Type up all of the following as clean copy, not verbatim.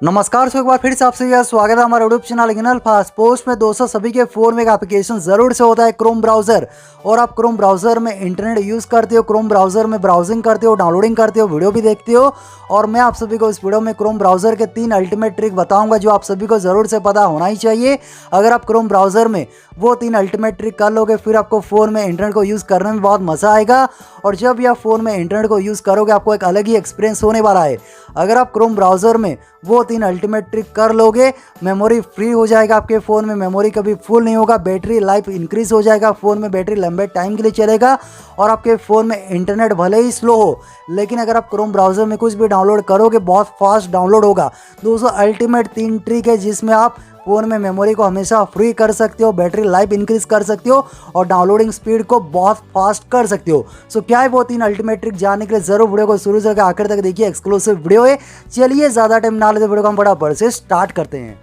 नमस्कार। एक बार फिर से आपसे यह स्वागत है हमारे यूट्यूब चैनल फास्ट पोस्ट में। दोस्तों सभी के फ़ोन में एक एप्लीकेशन ज़रूर से होता है क्रोम ब्राउज़र। और आप क्रोम ब्राउज़र में इंटरनेट यूज़ करते हो, क्रोम ब्राउज़र में ब्राउजिंग करते हो, डाउनलोडिंग करते हो, वीडियो भी देखते हो। और मैं आप सभी को इस वीडियो में क्रोम ब्राउज़र के 3 अल्टीमेट ट्रिक बताऊंगा जो आप सभी को ज़रूर से पता होना ही चाहिए। अगर आप क्रोम ब्राउज़र में वो 3 अल्टीमेट ट्रिक कर लोगे फिर आपको फ़ोन में इंटरनेट को यूज़ करने में बहुत मज़ा आएगा। और जब भी आप फ़ोन में इंटरनेट को यूज़ करोगे आपको एक अलग ही एक्सपीरियंस होने वाला है। अगर आप क्रोम ब्राउज़र में वो 3 अल्टीमेट ट्रिक कर लोगे, मेमोरी फ्री हो जाएगा, आपके फ़ोन में मेमोरी कभी फुल नहीं होगा, बैटरी लाइफ इंक्रीज़ हो जाएगा, फ़ोन में बैटरी लंबे टाइम के लिए चलेगा। और आपके फ़ोन में इंटरनेट भले ही स्लो हो लेकिन अगर आप क्रोम ब्राउज़र में कुछ भी डाउनलोड करोगे बहुत फास्ट डाउनलोड होगा। दोस्तों अल्टीमेट 3 ट्रिक है जिसमें आप फ़ोन में मेमोरी को हमेशा फ्री कर सकते हो, बैटरी लाइफ इंक्रीज़ कर सकते हो और डाउनलोडिंग स्पीड को बहुत फास्ट कर सकते हो। सो क्या है वो 3 अल्टीमेट ट्रिक, जानने के लिए जरूर वीडियो को शुरू से लेकर आखिर तक देखिए। एक्सक्लूसिव वीडियो है। चलिए ज़्यादा टाइम ना लेते वीडियो को हम फटाफट से स्टार्ट करते हैं।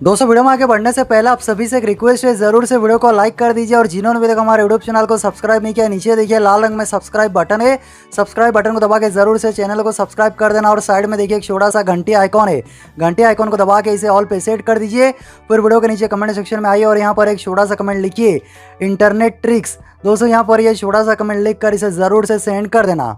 दोस्तों वीडियो में आगे बढ़ने से पहले आप सभी से एक रिक्वेस्ट है, जरूर से वीडियो को लाइक कर दीजिए। और जिन्होंने भी तक हमारे यूट्यूब चैनल को सब्सक्राइब नहीं किया नीचे देखिए लाल रंग में सब्सक्राइब बटन है, सब्सक्राइब बटन को दबा के जरूर से चैनल को सब्सक्राइब कर देना। और साइड में देखिए एक छोटा सा घंटी आइकॉन है, घंटी आइकॉन को दबा के इसे ऑल पे सेट कर दीजिए। फिर वीडियो के नीचे कमेंट सेक्शन में आइए और यहाँ पर एक छोटा सा कमेंट लिखिए इंटरनेट ट्रिक्स। दोस्तों यहाँ पर ये छोटा सा कमेंट लिख कर इसे जरूर से सेंड कर देना।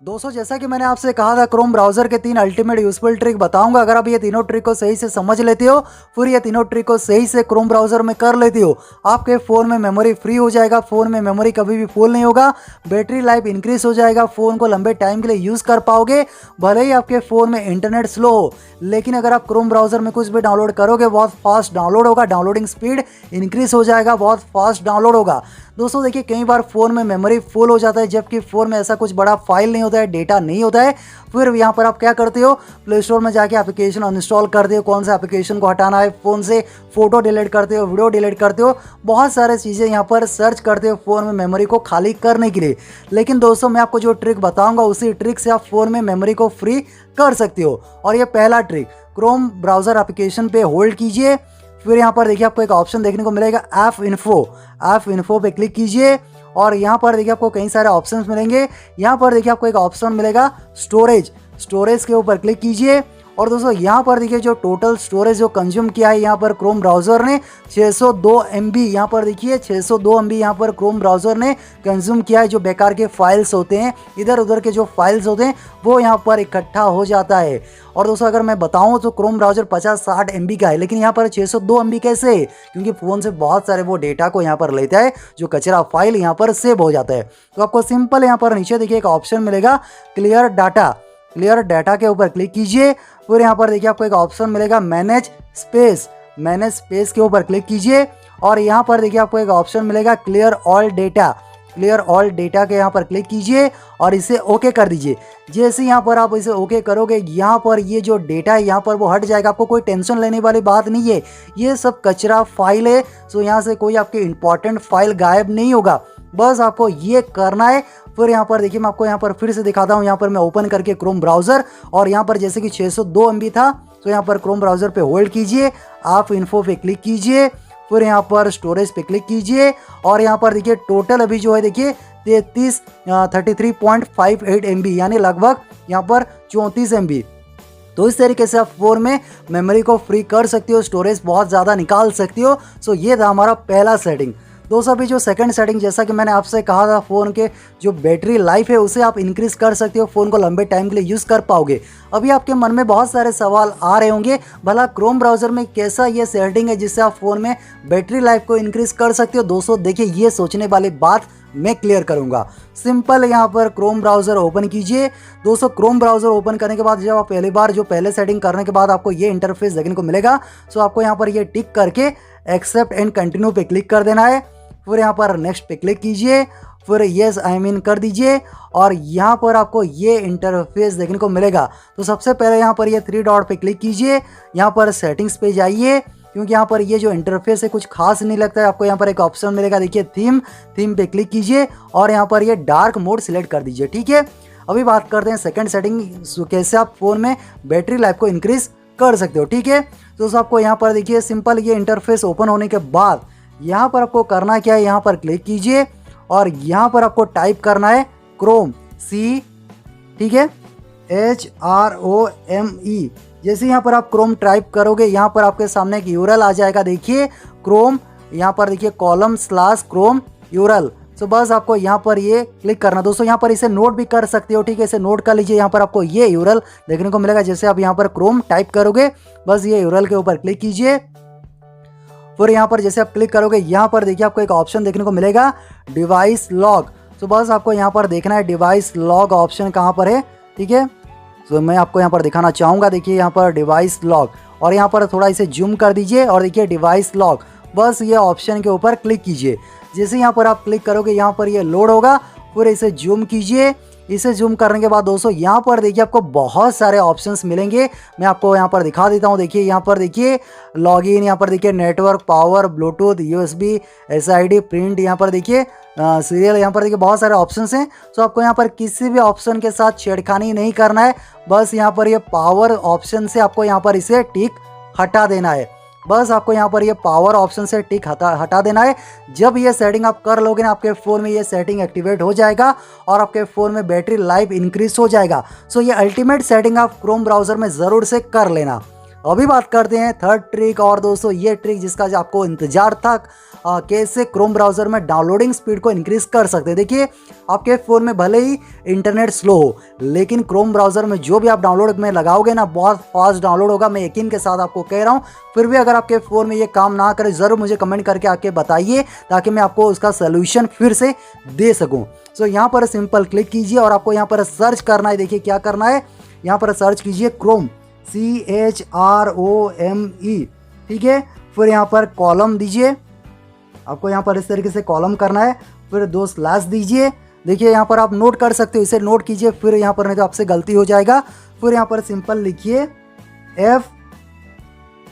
दोस्तों जैसा कि मैंने आपसे कहा था क्रोम ब्राउज़र के 3 अल्टीमेट यूजफुल ट्रिक बताऊंगा। अगर आप ये तीनों ट्रिक को सही से समझ लेते हो, फिर ये तीनों ट्रिक को सही से क्रोम ब्राउज़र में कर लेते हो, आपके फ़ोन में मेमोरी फ्री हो जाएगा, फ़ोन में मेमोरी कभी भी फुल नहीं होगा, बैटरी लाइफ इंक्रीज हो जाएगा, फ़ोन को लंबे टाइम के लिए यूज़ कर पाओगे। भले ही आपके फ़ोन में इंटरनेट स्लो हो लेकिन अगर आप क्रोम ब्राउज़र में कुछ भी डाउनलोड करोगे बहुत फास्ट डाउनलोड होगा, डाउनलोडिंग स्पीड इंक्रीज हो जाएगा, बहुत फास्ट डाउनलोड होगा। दोस्तों देखिए कई बार फ़ोन में मेमोरी फुल हो जाता है जबकि फ़ोन में ऐसा कुछ बड़ा फाइल नहीं होता है, डेटा नहीं होता है। फिर यहाँ पर आप क्या करते हो, प्ले स्टोर में जाके एप्लीकेशन अनइंस्टॉल करते हो, कौन सा एप्लीकेशन को हटाना है, फ़ोन से फ़ोटो डिलीट करते हो, वीडियो डिलीट करते हो, बहुत सारे चीज़ें यहाँ पर सर्च करते हो फ़ोन में मेमोरी को खाली करने के लिए। लेकिन दोस्तों मैं आपको जो ट्रिक बताऊँगा उसी ट्रिक से आप फ़ोन में मेमोरी को फ्री कर सकते हो। और ये पहला ट्रिक, क्रोम ब्राउज़र एप्लीकेशन पे होल्ड कीजिए। फिर यहाँ पर देखिए आपको एक ऑप्शन देखने को मिलेगा ऐप इन्फो पे क्लिक कीजिए। और यहाँ पर देखिए आपको कई सारे ऑप्शंस मिलेंगे। यहाँ पर देखिए आपको एक ऑप्शन मिलेगा स्टोरेज के ऊपर क्लिक कीजिए। और दोस्तों यहाँ पर देखिए जो टोटल स्टोरेज जो कंज्यूम किया है यहाँ पर क्रोम ब्राउज़र ने 602 MB, यहाँ पर देखिए 602 MB यहाँ पर क्रोम ब्राउज़र ने कंज्यूम किया है। जो बेकार के फाइल्स होते हैं, इधर उधर के जो फाइल्स होते हैं वो यहाँ पर इकट्ठा हो जाता है। और दोस्तों अगर मैं बताऊं तो क्रोम ब्राउज़र 50-60 MB का है लेकिन यहाँ पर 602 MB कैसे है, क्योंकि फ़ोन से बहुत सारे वो डेटा को यहाँ पर लेता है, जो कचरा फाइल यहाँ पर सेव हो जाता है। तो आपको सिंपल यहाँ पर नीचे देखिए एक ऑप्शन मिलेगा क्लियर डाटा के ऊपर क्लिक कीजिए। फिर यहाँ पर देखिए आपको एक ऑप्शन मिलेगा मैनेज स्पेस के ऊपर क्लिक कीजिए। और यहाँ पर देखिए आपको एक ऑप्शन मिलेगा क्लियर ऑल डेटा के यहाँ पर क्लिक कीजिए और इसे ओके कर दीजिए। जैसे यहाँ पर आप इसे ओके करोगे यहाँ पर ये जो डेटा है यहाँ पर वो हट जाएगा। आपको कोई टेंशन लेने वाली बात नहीं है, ये सब कचरा फाइल है। सो यहाँ से कोई आपकी इंपॉर्टेंट फाइल गायब नहीं होगा, बस आपको ये करना है। फिर यहाँ पर देखिए मैं आपको यहाँ पर फिर से दिखाता हूँ। यहाँ पर मैं ओपन करके क्रोम ब्राउज़र और यहाँ पर जैसे कि 602 MB था तो यहाँ पर क्रोम ब्राउज़र पे होल्ड कीजिए, आप इन्फो पे क्लिक कीजिए, फिर यहाँ पर स्टोरेज पे क्लिक कीजिए। और यहाँ पर देखिए टोटल अभी जो है देखिए 33.58 MB यानी लगभग यहाँ पर 34 MB। तो इस तरीके से आप फ़ोन में मेमोरी को फ्री कर सकते हो, स्टोरेज बहुत ज़्यादा निकाल सकते हो। सो ये था हमारा पहला सेटिंग। दोस्तों अभी जो सेकंड सेटिंग, जैसा कि मैंने आपसे कहा था फ़ोन के जो बैटरी लाइफ है उसे आप इंक्रीज़ कर सकते हो, फ़ोन को लंबे टाइम के लिए यूज़ कर पाओगे। अभी आपके मन में बहुत सारे सवाल आ रहे होंगे, भला क्रोम ब्राउज़र में कैसा ये सेटिंग है जिससे आप फ़ोन में बैटरी लाइफ को इंक्रीज़ कर सकते हो। दोस्तों देखिए ये सोचने वाली बात मैं क्लियर करूंगा। सिंपल यहाँ पर क्रोम ब्राउज़र ओपन कीजिए। दोस्तों क्रोम ब्राउज़र ओपन करने के बाद जब आप पहले सेटिंग करने के बाद आपको ये इंटरफेस देखने को मिलेगा। सो आपको यहाँ पर ये टिक करके एक्सेप्ट एंड कंटिन्यू पे क्लिक कर देना है। फिर यहाँ पर नेक्स्ट पे क्लिक कीजिए, फिर येस आई मीन कर दीजिए और यहाँ पर आपको ये इंटरफेस देखने को मिलेगा। तो सबसे पहले यहाँ पर ये 3 डॉट पे क्लिक कीजिए, यहाँ पर सेटिंग्स पे जाइए, क्योंकि यहाँ पर ये जो इंटरफेस है कुछ खास नहीं लगता है। आपको यहाँ पर एक ऑप्शन मिलेगा देखिए थीम पे क्लिक कीजिए और यहाँ पर ये डार्क मोड सिलेक्ट कर दीजिए। ठीक है, अभी बात करते हैं सेकंड सेटिंग, कैसे आप फ़ोन में बैटरी लाइफ को इंक्रीज़ कर सकते हो। ठीक है, तो आपको यहाँ पर देखिए सिंपल ये इंटरफेस ओपन होने के बाद यहाँ पर आपको करना क्या है, यहाँ पर क्लिक कीजिए और यहाँ पर आपको टाइप करना है क्रोम ठीक है HROME। जैसे यहाँ पर आप क्रोम टाइप करोगे, यहाँ पर आपके सामने एक यूरल आ जाएगा। देखिए क्रोम, यहाँ पर देखिए column/क्रोम यूरल। सो बस आपको यहाँ पर ये क्लिक करना। दोस्तों यहाँ पर इसे नोट भी कर सकते हो, ठीक है, इसे नोट कर लीजिए। यहाँ पर आपको ये यूरल देखने को मिलेगा। जैसे आप यहाँ पर क्रोम टाइप करोगे, बस ये यूरल के ऊपर क्लिक कीजिए। फिर यहाँ पर जैसे आप क्लिक करोगे, यहाँ पर देखिए आपको एक ऑप्शन देखने को मिलेगा, डिवाइस लॉग। तो बस आपको यहाँ पर देखना है डिवाइस लॉग ऑप्शन कहाँ पर है, ठीक है। तो मैं आपको यहाँ पर दिखाना चाहूँगा। देखिए यहाँ पर डिवाइस लॉग, और यहाँ पर थोड़ा इसे जूम कर दीजिए और देखिए डिवाइस लॉग, बस ये ऑप्शन के ऊपर क्लिक कीजिए। जैसे यहाँ पर आप क्लिक करोगे, यहाँ पर ये लोड होगा। फिर इसे जूम कीजिए। इसे जूम करने के बाद दोस्तों यहाँ पर देखिए आपको बहुत सारे ऑप्शंस मिलेंगे। मैं आपको यहाँ पर दिखा देता हूँ। देखिए यहाँ पर देखिए लॉगिन, यहाँ पर देखिए network, power, Bluetooth, USB, SID, print, यहाँ पर देखिए सीरियल, यहाँ पर देखिए बहुत सारे ऑप्शंस हैं। तो आपको यहाँ पर किसी भी ऑप्शन के साथ छेड़खानी नहीं करना है। बस यहाँ पर ये पावर ऑप्शन से आपको यहाँ पर इसे टिक हटा देना है। बस आपको यहाँ पर ये पावर ऑप्शन से टिक हटा देना है। जब ये सेटिंग आप कर लोगे ना, आपके फ़ोन में ये सेटिंग एक्टिवेट हो जाएगा और आपके फ़ोन में बैटरी लाइफ इंक्रीज हो जाएगा। सो ये अल्टीमेट सेटिंग आप क्रोम ब्राउज़र में ज़रूर से कर लेना। अभी बात करते हैं थर्ड ट्रिक। और दोस्तों ये ट्रिक जिसका आपको इंतजार था, कैसे क्रोम ब्राउज़र में डाउनलोडिंग स्पीड को इंक्रीज़ कर सकते हैं। देखिए आपके फ़ोन में भले ही इंटरनेट स्लो हो, लेकिन क्रोम ब्राउज़र में जो भी आप डाउनलोड में लगाओगे ना, बहुत फास्ट डाउनलोड होगा। मैं यकीन के साथ आपको कह रहा हूँ। फिर भी अगर आपके फ़ोन में ये काम ना करे, ज़रूर मुझे कमेंट करके आके बताइए, ताकि मैं आपको उसका सोल्यूशन फिर से दे सकूँ। सो यहाँ पर सिंपल क्लिक कीजिए और आपको यहाँ पर सर्च करना है। देखिए क्या करना है, यहाँ पर सर्च कीजिए क्रोम, CHROME, ठीक है। फिर यहाँ पर कॉलम दीजिए। आपको यहाँ पर इस तरीके से कॉलम करना है। फिर 2 स्लैश दीजिए। देखिए यहाँ पर आप नोट कर सकते हो, इसे नोट कीजिए। फिर यहाँ पर नहीं तो आपसे गलती हो जाएगा। फिर यहाँ पर सिंपल लिखिए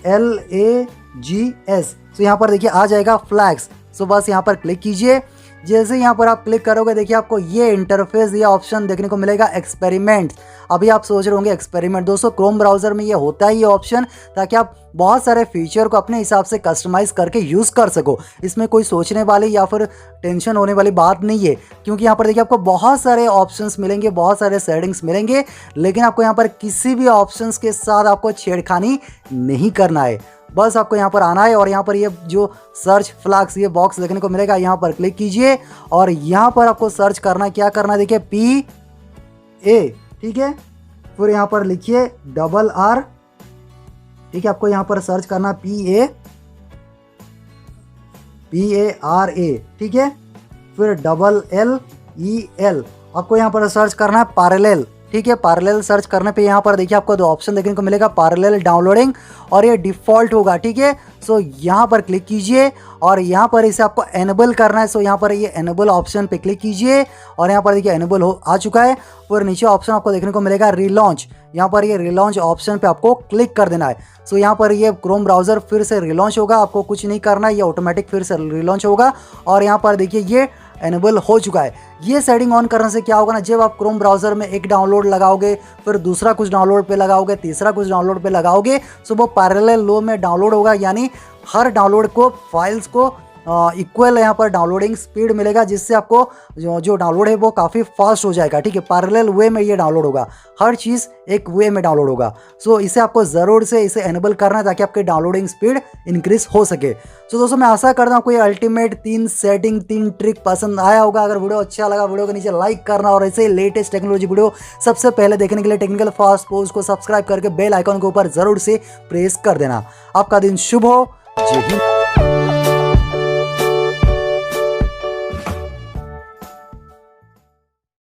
FLAGS। तो यहाँ पर देखिए आ जाएगा फ्लैग्स। सो बस यहाँ पर क्लिक कीजिए। जैसे यहाँ पर आप क्लिक करोगे, देखिए आपको ये इंटरफेस, ये ऑप्शन देखने को मिलेगा, एक्सपेरिमेंट। अभी आप सोच रहे होंगे एक्सपेरिमेंट, दोस्तों क्रोम ब्राउज़र में ये होता है ये ऑप्शन, ताकि आप बहुत सारे फीचर को अपने हिसाब से कस्टमाइज़ करके यूज़ कर सको। इसमें कोई सोचने वाली या फिर टेंशन होने वाली बात नहीं है, क्योंकि यहाँ पर देखिए आपको बहुत सारे ऑप्शंस मिलेंगे, बहुत सारे सेटिंग्स मिलेंगे, लेकिन आपको यहाँ पर किसी भी ऑप्शंस के साथ आपको छेड़खानी नहीं करना है। बस आपको यहाँ पर आना है और यहाँ पर ये जो सर्च फ्लैग्स ये बॉक्स देखने को मिलेगा, यहाँ पर क्लिक कीजिए और यहाँ पर आपको सर्च करना, क्या करना है, देखिए PA, ठीक है। फिर यहाँ पर लिखिए RR, ठीक है। आपको यहाँ पर सर्च करना PARA, ठीक है। फिर LLEL, आपको यहाँ पर सर्च करना है पैरेलल, ठीक है। पैरेलल सर्च करने पे यहाँ पर देखिए आपको 2 ऑप्शन देखने को मिलेगा, पैरेलल डाउनलोडिंग और ये डिफ़ॉल्ट होगा, ठीक है। सो यहाँ पर क्लिक कीजिए और यहाँ पर इसे आपको एनेबल करना है। सो यहाँ पर ये एनेबल ऑप्शन पे क्लिक कीजिए और यहाँ पर देखिए एनेबल हो आ चुका है। फिर नीचे ऑप्शन आपको देखने को मिलेगा रीलॉन्च, यहाँ पर ये रीलॉन्च ऑप्शन पे आपको क्लिक कर देना है। सो यहाँ पर ये क्रोम ब्राउज़र फिर से रीलॉन्च होगा, आपको कुछ नहीं करना है, ये ऑटोमेटिक फिर से रीलॉन्च होगा। और यहाँ पर देखिए ये एनेबल हो चुका है। ये सेटिंग ऑन करने से क्या होगा ना, जब आप क्रोम ब्राउज़र में एक डाउनलोड लगाओगे, फिर दूसरा कुछ डाउनलोड पे लगाओगे, तीसरा कुछ डाउनलोड पे लगाओगे, सो वो पैरेलल लो में डाउनलोड होगा, यानी हर डाउनलोड को फाइल्स को इक्वल यहाँ पर डाउनलोडिंग स्पीड मिलेगा, जिससे आपको जो डाउनलोड है वो काफ़ी फास्ट हो जाएगा, ठीक है। पैरेलल वे में ये डाउनलोड होगा, हर चीज़ एक वे में डाउनलोड होगा। सो इसे आपको ज़रूर से इसे एनेबल करना है, ताकि आपकी डाउनलोडिंग स्पीड इंक्रीज हो सके। सो दोस्तों मैं आशा करता हूँ आपको ये अल्टीमेट 3 सेटिंग 3 ट्रिक पसंद आया होगा। अगर वीडियो अच्छा लगा, वीडियो के नीचे लाइक करना और ऐसे लेटेस्ट टेक्नोलॉजी वीडियो सबसे पहले देखने के लिए टेक्निकल फास्ट पोस्ट को सब्सक्राइब करके बेल आइकन के ऊपर ज़रूर से प्रेस कर देना। आपका दिन शुभ हो। जय हिंद।